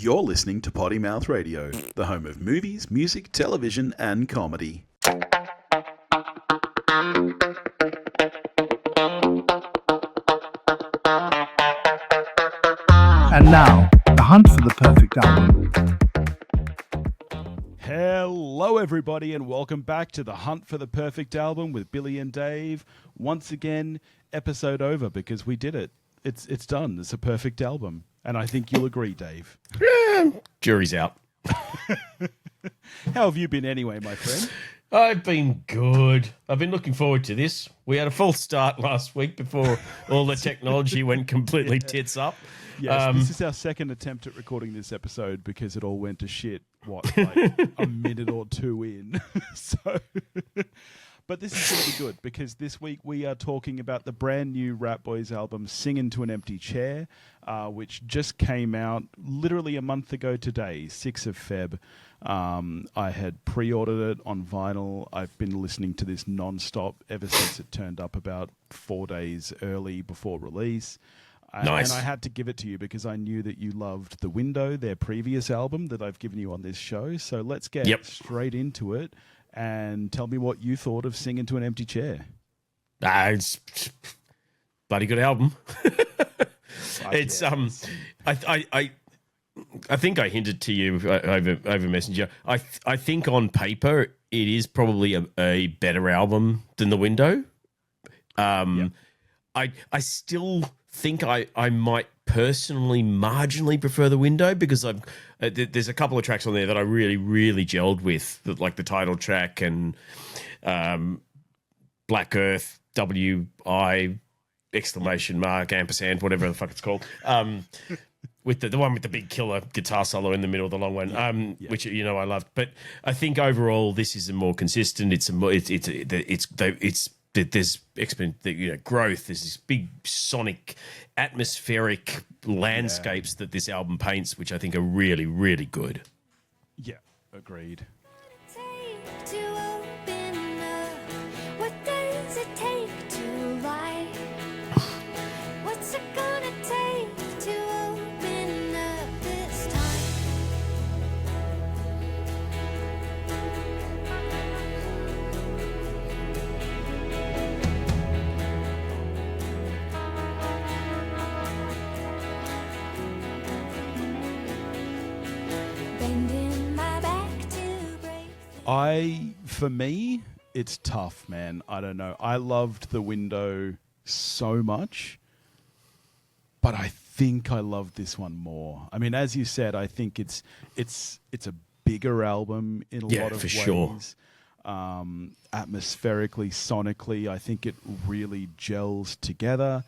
You're listening to Potty Mouth Radio, the home of movies, music, television, and comedy. And now, the hunt for the perfect album. Hello, everybody, and welcome back to the Hunt for the Perfect Album with Billy and Dave. Once again, episode over because we did it. It's done. It's a perfect album. And I think you'll agree, Dave. Jury's out. How have you been anyway, my friend? I've been good. I've been looking forward to this. We had a false start last week before all the technology went completely tits up. Yes, this is our second attempt at recording this episode because it all went to shit, like a minute or two in. But this is going to be good because this week we are talking about the brand new Ratboys album, Singin to an Empty Chair, which just came out literally a month ago today, 6th of Feb. I had pre-ordered it on vinyl. I've been listening to this non-stop ever since it turned up about 4 days early before release. Nice. And I had to give it to you because I knew that you loved The Window, their previous album that I've given you on this show. So let's get straight into it and tell me what you thought of Singin to an Empty Chair. It's bloody good album. It's I think I hinted to you over Messenger. I think on paper it is probably a better album than The Window. I still think I might personally marginally prefer The Window because there's a couple of tracks on there that I really, really gelled with, like the title track and Black Earth, W-I, exclamation mark, ampersand, whatever the fuck it's called. With the one with the big killer guitar solo in the middle, the long one, which I loved. But I think overall this is a more consistent. There's growth. There's this big sonic, atmospheric landscapes that this album paints, which I think are really, really good. Yeah, agreed. For me, it's tough, man. I don't know. I loved The Window so much, but I think I love this one more. I mean, as you said, I think it's a bigger album in a lot of ways. Sure. Atmospherically, sonically, I think it really gels together.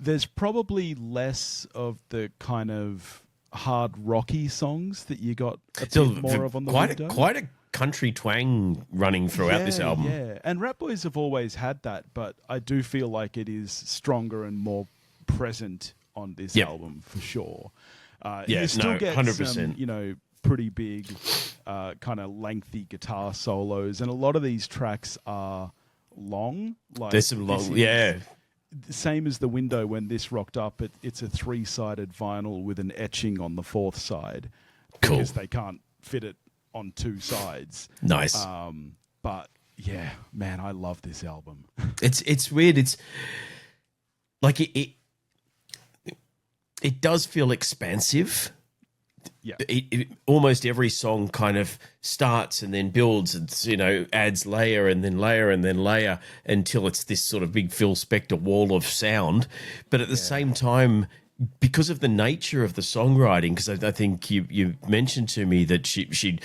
There's probably less of the kind of hard rocky songs that you got a bit more of on The Window. Quite a country twang running throughout this album. Yeah, and Ratboys have always had that, but I do feel like it is stronger and more present on this album for sure. You still get 100%. Some, pretty big, kind of lengthy guitar solos, and a lot of these tracks are long. Like there's some long, Same as The Window, when this rocked up, it's a 3-sided vinyl with an etching on the 4th side. Cool. Because they can't fit it on 2 sides. Nice. But yeah, man, I love this album. It's weird. It's like it does feel expansive. Yeah. Almost every song kind of starts and then builds and, adds layer and then layer and then layer until it's this sort of big Phil Spector wall of sound. But at the same time, because of the nature of the songwriting, because I think you mentioned to me that the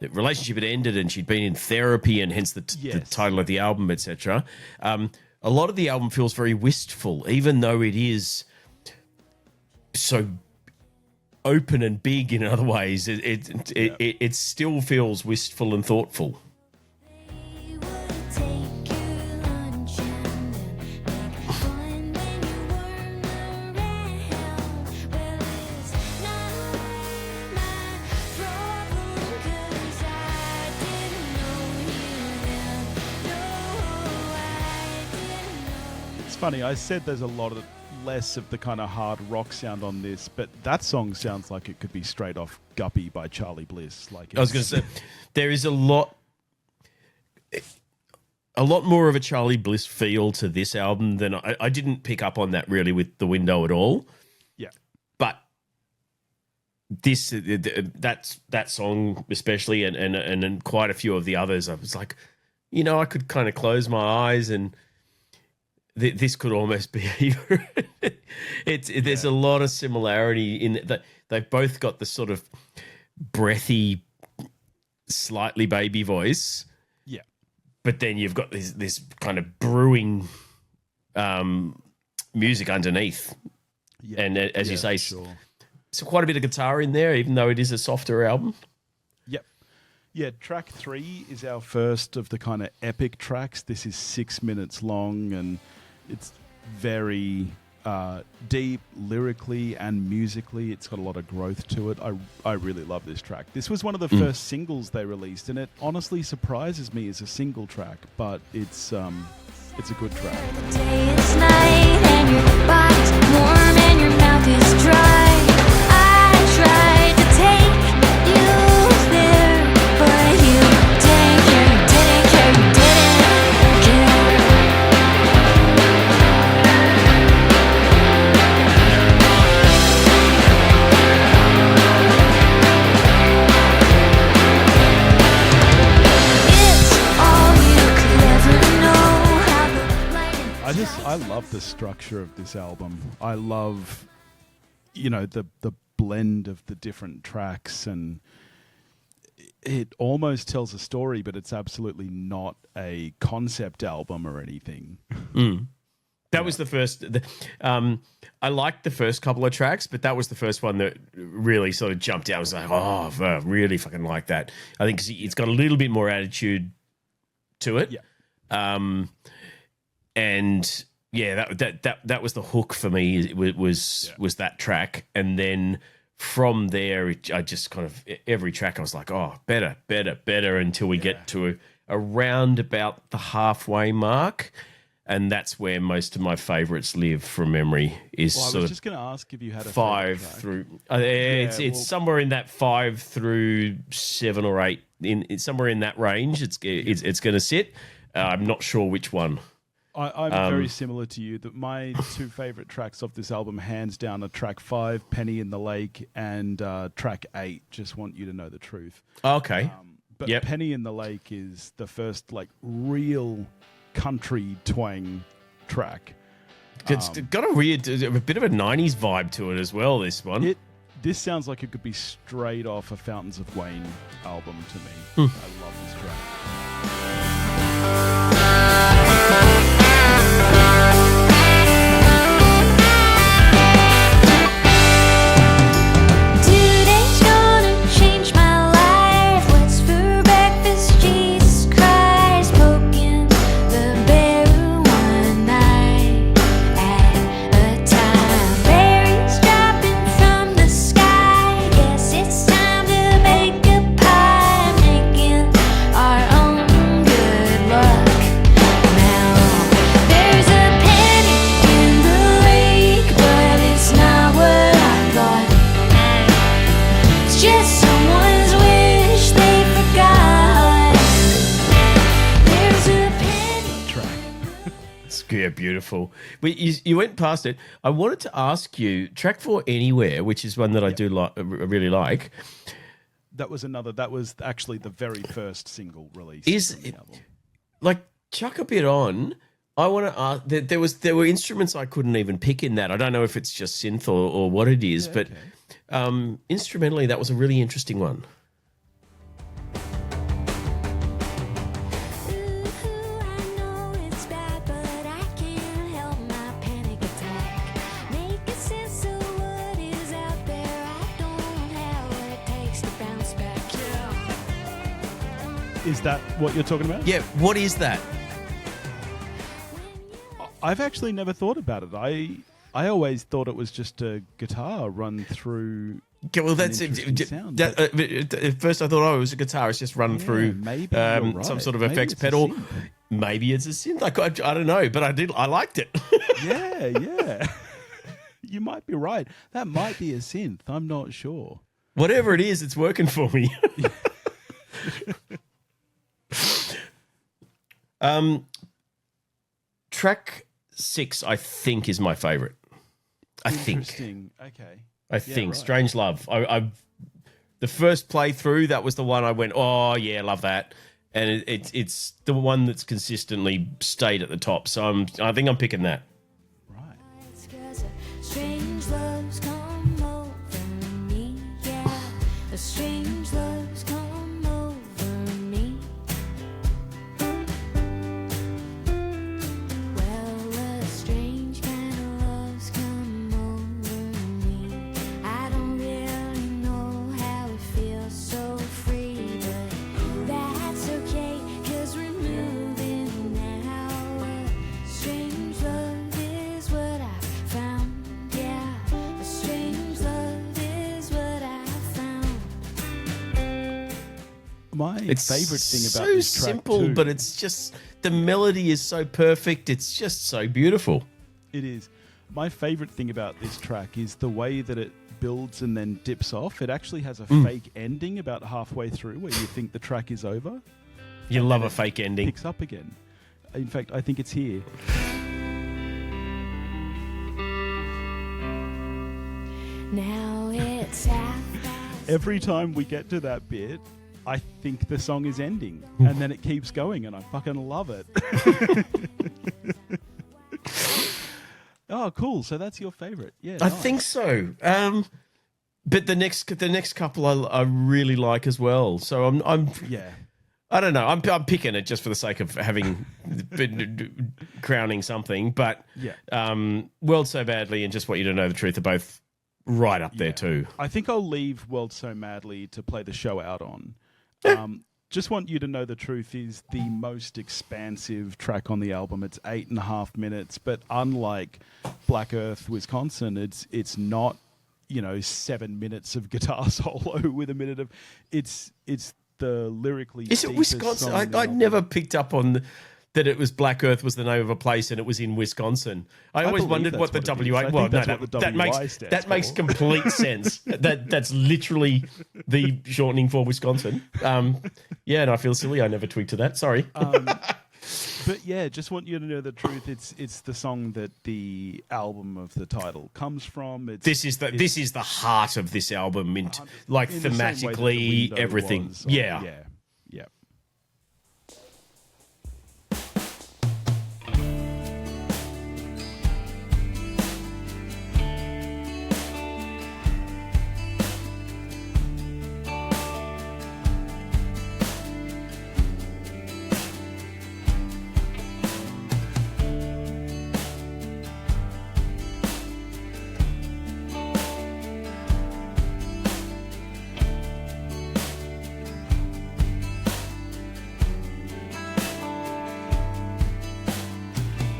relationship had ended and she'd been in therapy, and hence the title of the album, etc. A lot of the album feels very wistful, even though it is so open and big in other ways. It still feels wistful and thoughtful. Funny, I said there's a lot of less of the kind of hard rock sound on this, but that song sounds like it could be straight off Guppy by Charlie Bliss. Like, I was going to say, there is a lot more of a Charlie Bliss feel to this album than I didn't pick up on that really with The Window at all. Yeah. But that song especially and quite a few of the others, I was like, I could kind of close my eyes and this could almost be there's a lot of similarity in that. They've both got the sort of breathy, slightly baby voice. Yeah. But then you've got this kind of brewing music underneath. Yeah. And as you say, sure. So quite a bit of guitar in there, even though it is a softer album. Yep. Yeah, track 3 is our first of the kind of epic tracks. This is 6 minutes long, and it's very deep lyrically and musically. It's got a lot of growth to it. I really love this track. This was one of the first singles they released, and it honestly surprises me as a single track, but it's a good track. The day is night and your body's warm and your mouth is dry. I tried to take you there, but you didn't care, you didn't care. It's all you could ever know, how the light and I love the structure of this album. I love, the blend of the different tracks, and it almost tells a story, but it's absolutely not a concept album or anything. That was the first. I liked the first couple of tracks, but that was the first one that really sort of jumped out. I was like, oh, I really fucking like that. I think it's got a little bit more attitude to it. Yeah. And yeah, that was the hook for me. Was that track, and then from there, I just kind of every track I was like, oh, better, until we get to around about the halfway mark. And that's where most of my favourites live from memory. Is Well, I sort was of just going to ask if you had a 5 favourite track. through. It's somewhere in that 5 through 7 or 8. It's somewhere in that range. It's going to sit. I'm not sure which one. I'm very similar to you. That my 2 favourite tracks of this album, hands down, are track 5, Penny in the Lake, and track 8, Just Want You to Know the Truth. Okay. But Penny in the Lake is the first real country twang track. It's got a weird, a bit of a 90s vibe to it as well, this one. This sounds like it could be straight off a Fountains of Wayne album to me. I love this track. Today's gonna change my life. What's for breakfast? Jesus Christ, poking the bear one night at a time. Berries dropping from the sky. Guess it's time to bake a pie, making our own good luck. Now there's a penny in the lake, but it's not what I thought. It's just someone's wish they forgot. There's a penny. Track. It's beautiful. But you went past it. I wanted to ask you, track 4 Anywhere, which is one that I do really like. That was actually the very first single released. Is from the it- album. Like, chuck a bit on. I want to ask. There were instruments I couldn't even pick in that. I don't know if it's just synth or what it is, but instrumentally, that was a really interesting one. Ooh, I know it's bad, but I can't help my panic attack. Making sense of what is out there. I don't have what it takes to bounce back. Yeah. Is that what you're talking about? Yeah, what is that? I've actually never thought about it. I always thought it was just a guitar run through. Okay, well, that's interesting it. sound, At first, I thought, it was a guitar. It's just run through maybe you're right. some sort of Maybe effects it's a pedal. synth. Maybe it's a synth. I don't know, but I liked it. Yeah. You might be right. That might be a synth. I'm not sure. Whatever it is, it's working for me. Track 6, I think, is my favorite. I think. Interesting. Okay. I think. right. Strange Love. The first playthrough, that was the one I went, oh, yeah, love that. And it's the one that's consistently stayed at the top. So I think I'm picking that. Right. It's 'cause a strange love's come over me, yeah. A strange love's come over me. Well, a strange kind of love's come over me. I don't really know how it feels so free, but that's okay, 'cause we're moving now. A strange love is what I found, yeah. A strange love is what I found. My It's favorite thing about so this track simple, too, but it's just the melody is so perfect. It's just so beautiful. it is. My favorite thing about this track is the way that it builds and then dips off. It actually has a fake ending about halfway through where you think the track is over. You love a fake ending. Picks up again. In fact, I think it's here. Now it's half past. Every time we get to that bit, I think the song is ending, and then it keeps going, and I fucking love it. Oh, cool! So that's your favorite, yeah? I nice. think so. But the next couple I really like as well. So I'm Yeah, I don't know. I'm picking it just for the sake of having crowning something. But yeah. World So Badly and Just Want You to Know the Truth are both right up there Yeah. too. I think I'll leave World So Madly to play the show out on. Just Want You to Know the Truth is the most expansive track on the album. It's 8.5 minutes, but unlike Black Earth, Wisconsin, it's not 7 minutes of guitar solo with a minute of. It's the lyrically. Is it deepest Wisconsin? song on the I album. never picked up on that it was Black Earth was the name of a place and it was in Wisconsin. I always believe wondered what the that's what it WA. is. I Well, think no, that's what the that WI makes stands makes for. complete sense. That's literally the shortening for Wisconsin. Yeah, and I feel silly. I never twigged to that. Sorry. But yeah, Just Want You to Know the Truth. It's the song that the album of the title comes from. This is the heart of this album, like in the same way that The thematically, Window everything. was on- Yeah. yeah.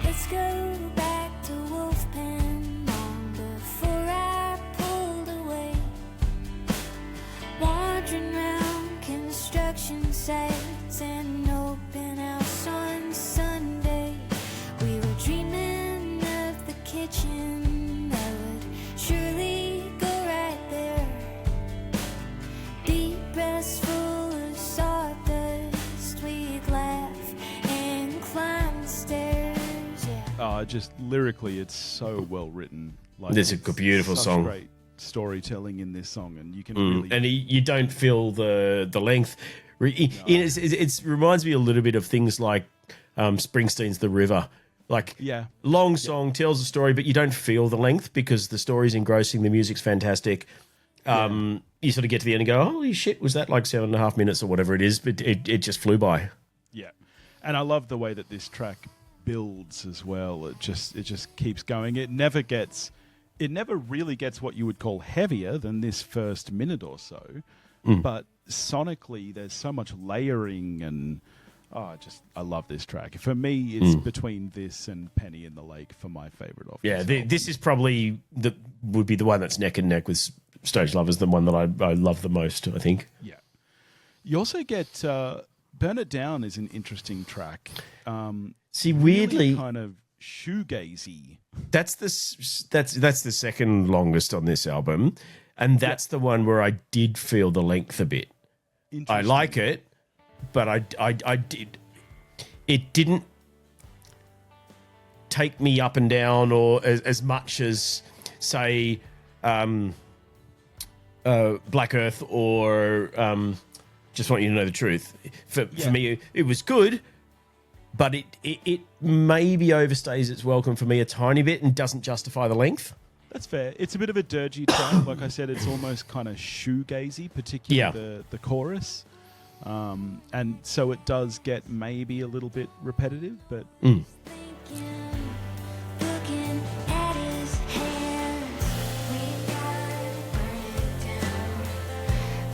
Let's go back to Wolfpen long before I pulled away. Wandering round construction sites and open house on Sunday. We were dreaming of the kitchen that would surely go right there. Deep breaths full of sawdust. We'd laugh and climb the stairs. Yeah. Just lyrically, it's so well written. Like, There's a it's beautiful such song. Great storytelling in this song, and you can really. And you don't feel the length. It reminds me a little bit of things like Springsteen's The River. Like, Yeah. long song, tells a story, but you don't feel the length because the story's engrossing, the music's fantastic. You sort of get to the end and go, holy shit, was that like 7.5 minutes or whatever it is? But it just flew by. Yeah, and I love the way that this track builds as well. It just keeps going. It never really gets what you would call heavier than this first minute or so. But sonically, there's so much layering, and I love this track. For me, it's between this and Penny in the Lake for my favorite of. Yeah, this album. this is probably would be the one that's neck and neck with Stage Love, is the one that I love the most, I think. Yeah. You also get Burn It Down is an interesting track. See, Really weirdly, kind of shoegazy. That's the second longest on this album, and that's the one where I did feel the length a bit. I like it, but I did. It didn't take me up and down or as much as, say, Black Earth or Just Want You to Know the Truth. For me, it was good, but it maybe overstays its welcome for me a tiny bit and doesn't justify the length. That's fair. It's a bit of a dirgy track. Like I said, it's almost kind of shoegazy, particularly the chorus. And so it does get maybe a little bit repetitive, but... Looking at his hands, we gotta burn it down.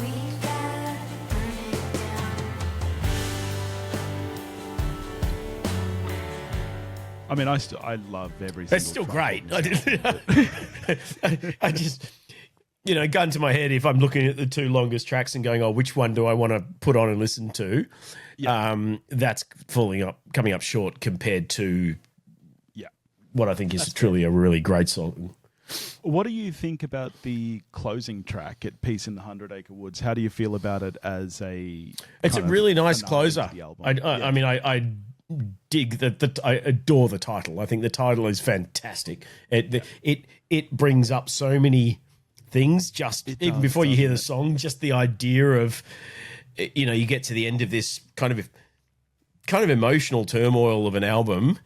We gotta burn it down. I mean, I love every single It's still track great. on this album. I just, gun to my head if I'm looking at the two longest tracks and going, oh, which one do I want to put on and listen to? That's coming up short compared to what I think is truly a really great song. What do you think about the closing track at Peace in the 100 Acre Woods? How do you feel about it as a... It's a really nice closer. I mean, I dig that. I adore the title. I think the title is fantastic. It brings up so many things. Even before you hear the song, just the idea of, you get to the end of this kind of emotional turmoil of an album,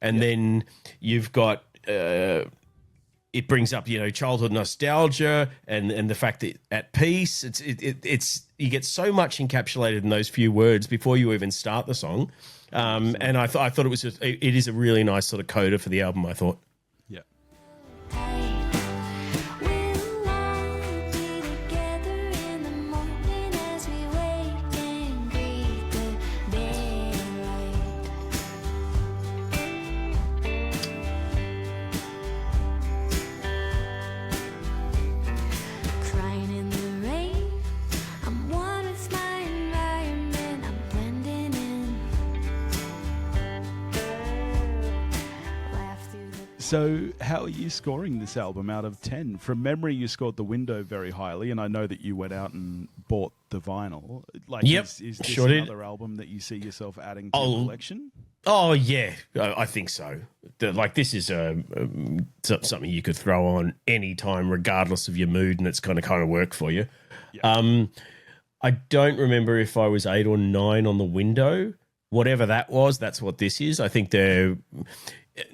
and then you've got it brings up childhood nostalgia and the fact that at peace. It's you get so much encapsulated in those few words before you even start the song. And I thought it is a really nice sort of coda for the album, I thought. Yeah. We'll all be together in the morning as we wake and greet the daylight. Crying in the rain, I'm one with my environment, I'm blending in. Laugh through the So how are you scoring this album out of 10? From memory, you scored The Window very highly, and I know that you went out and bought the vinyl. Like, Yep, is this sure did. another album that you see yourself adding to your collection? Oh yeah, I think so. This is something you could throw on any time, regardless of your mood, and it's kind of work for you. Yeah. I don't remember if I was 8 or 9 on The Window. Whatever that was, that's what this is. I think they're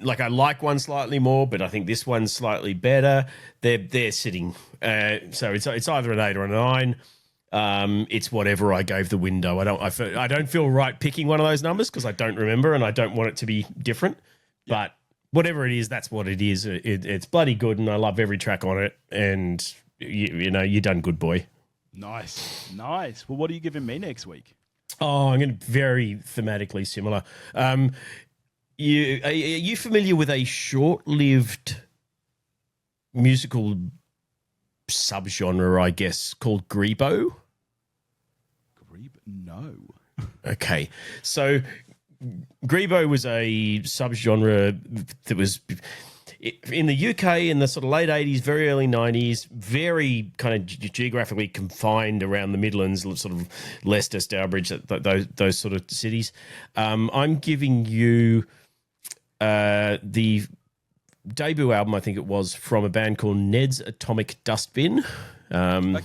I like one slightly more, but I think this one's slightly better. They're sitting, so it's either an 8 or a 9. It's whatever I gave The Window. I don't feel right picking one of those numbers because I don't remember and I don't want it to be different. But whatever it is, that's what it is. It's bloody good, and I love every track on it. And you done good, boy. Nice. Well, what are you giving me next week? Oh, I'm going to very thematically similar. Are you familiar with a short-lived musical subgenre, I guess, called Grebo? No. Okay. So Grebo was a subgenre that was in the UK in the sort of late 80s, very early 90s, very kind of geographically confined around the Midlands, sort of Leicester, Stourbridge, those sort of cities. I'm giving you the debut album, I think it was, from a band called Ned's Atomic Dustbin. Band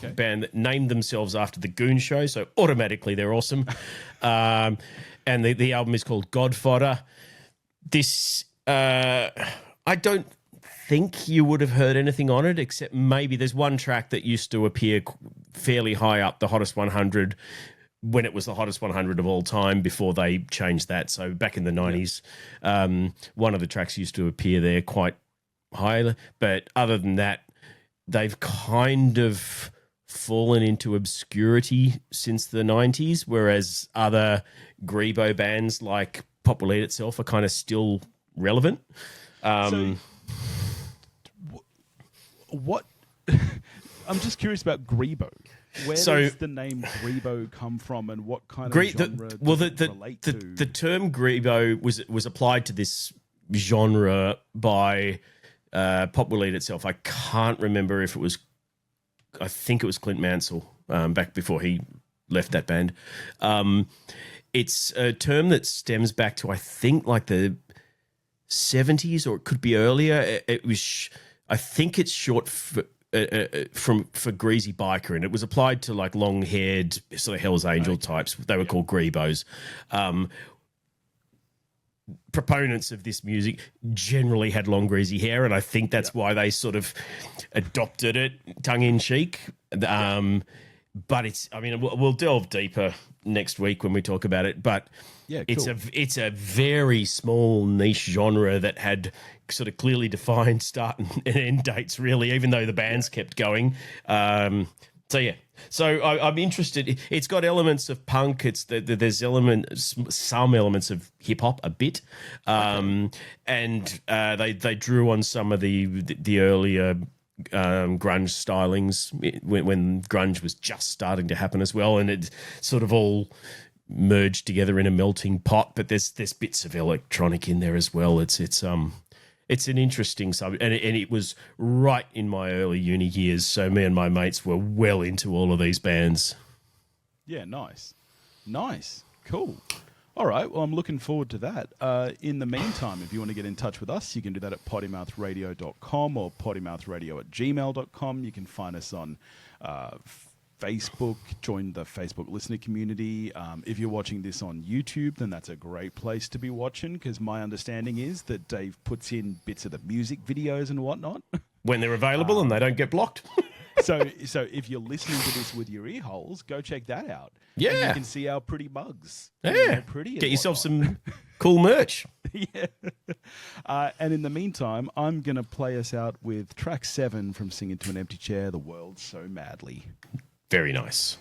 that named themselves after the Goon Show, so automatically they're awesome. And the album is called Godfodder. This, I don't think you would have heard anything on it, except maybe there's one track that used to appear fairly high up the Hottest 100 when it was the Hottest 100 of all time before they changed that. So back in the 90s, one of the tracks used to appear there quite high. But other than that, they've kind of fallen into obscurity since the 90s, whereas other Grebo bands like Pop Will Eat Itself are kind of still relevant. What? I'm just curious about Grebo. Where does the name Grebo come from, and what kind of genre does it relate to? The term Grebo was applied to this genre by Pop Will Eat Itself. I can't remember if it was, I think it was Clint Mansell back before he left that band. It's a term that stems back to, I think, like the 70s, or it could be earlier. It was, I think it's short for greasy biker, and it was applied to like long-haired sort of Hell's Angel types. They were called Grebos. Proponents of this music generally had long greasy hair, and I think that's why they sort of adopted it tongue-in-cheek. But it's, I mean, we'll delve deeper next week when we talk about it, but it's a very small niche genre that had sort of clearly defined start and end dates, really, even though the bands kept going. So I'm interested. It's got elements of punk. There's some elements of hip hop a bit, and they drew on some of the earlier grunge stylings when grunge was just starting to happen as well, and it sort of all merged together in a melting pot. But there's bits of electronic in there as well. It's an interesting subject, and it was right in my early uni years. So me and my mates were well into all of these bands. Yeah, nice, cool. All right, well, I'm looking forward to that. In the meantime, if you want to get in touch with us, you can do that at pottymouthradio.com or pottymouthradio@gmail.com. You can find us on Facebook, join the Facebook listener community. If you're watching this on YouTube, then that's a great place to be watching, because my understanding is that Dave puts in bits of the music videos and whatnot. When they're available and they don't get blocked. So if you're listening to this with your ear holes, go check that out. Yeah. And you can see our pretty mugs. Yeah. Pretty. Get yourself some cool merch. Yeah. And in the meantime, I'm going to play us out with track 7 from Singin to an Empty Chair, The World So Madly. Very nice.